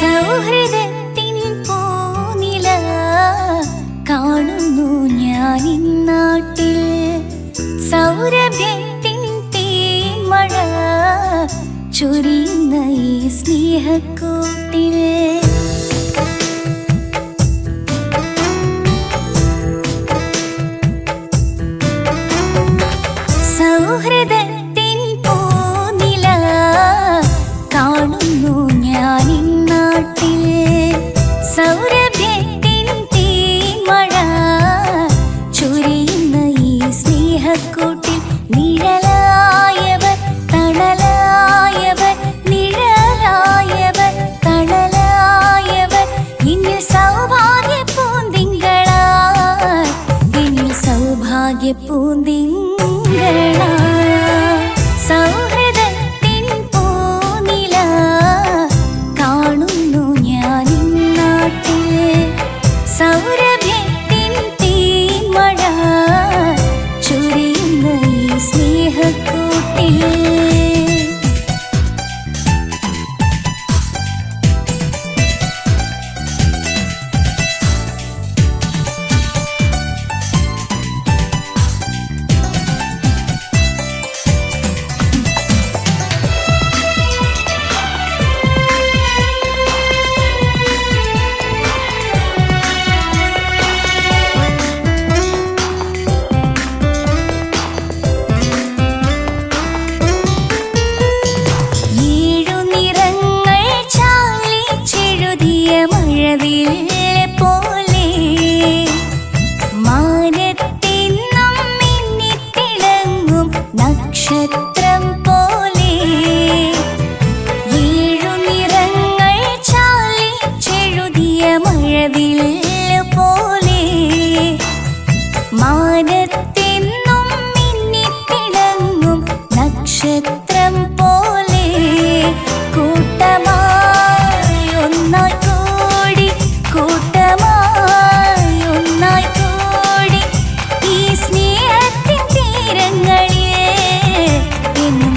സൗഹൃദത്തിൻ പൂനില കാണുന്നു ഞാനിന്നാട്ടിൽ. സൗരഭ്യത്തിൻ തേന്മഴ ചൊരിയുന്ന ഈ സ്നേഹക്കൂട്ടിൽ. സൗഹൃദത്തിൻ പൂനില കാണുന്നു ഞാനിന്നാട്ടിൽ. സൗരഭ്യത്തിൻ തേന്മഴ ചൊരിയുന്ന ഈ സ്നേഹക്കൂട്ടിൽ. നിഴലായവർ തണലായവർ, നിഴലായവർ തണലായവർ, എന്നിൽ സൗഭാഗ്യ പൂന്തിങ്കളായി, എന്നിൽ സൗഭാഗ്യ പൂന്തിങ്കളായി. സൗഹൃദത്തിൻ പൂനില കാണുന്നു ഞാനിന്നാട്ടിൽ. സൗരഭ്യത്തിൻ തേന്മഴ ചൊരിയുന്ന ഈ സ്നേഹക്കൂട്ടിൽ. പോലെ മാനത്തെന്നും മിന്നിത്തിളങ്ങും നക്ഷത്രം പോലെ. ഏഴു നിറങ്ങൾ ചാലിച്ചെഴുതിയ മഴവില്ല് പോലെ. മാനത്തെന്നും മിന്നിത്തിളങ്ങും നക്ഷത്രം പോലെ. കൂട്ടമായി ഒന്നായി കൂട്ടമായി ഒന്നായി കൂടി ഈ സ്നേഹത്തിൻ തീരങ്ങളിൽ എന്നും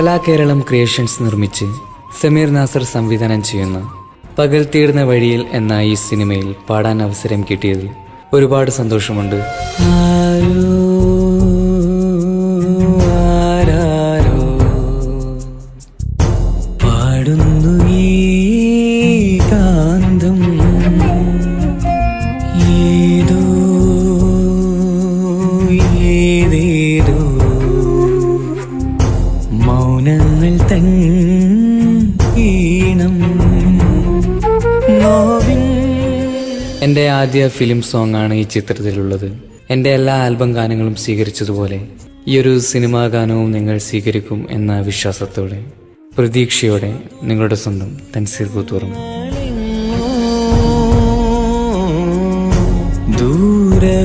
കലാകേരളം ക്രിയേഷൻസ് നിർമ്മിച്ച് സമീർ നാസർ സംവിധാനം ചെയ്യുന്ന പകൽ തീർന്ന വഴിയിൽ എന്ന ഈ സിനിമയിൽ പാടാൻ അവസരം കിട്ടിയതിൽ ഒരുപാട് സന്തോഷമുണ്ട്. പാടുന്നു ഈ കാന്തം ഏതോ ഏതേതോ മൗനങ്ങൾ തൻ ഈണം. എൻ്റെ ആദ്യ ഫിലിം സോങ് ആണ് ഈ ചിത്രത്തിലുള്ളത്. എൻ്റെ എല്ലാ ആൽബം ഗാനങ്ങളും സ്വീകരിച്ചതുപോലെ ഈ ഒരു സിനിമാ ഗാനവും നിങ്ങൾ സ്വീകരിക്കും എന്ന വിശ്വാസത്തോടെ പ്രതീക്ഷയോടെ നിങ്ങളുടെ സ്വന്തം തൻസീർ കൂത്തുപറമ്പ്. ദൂരെ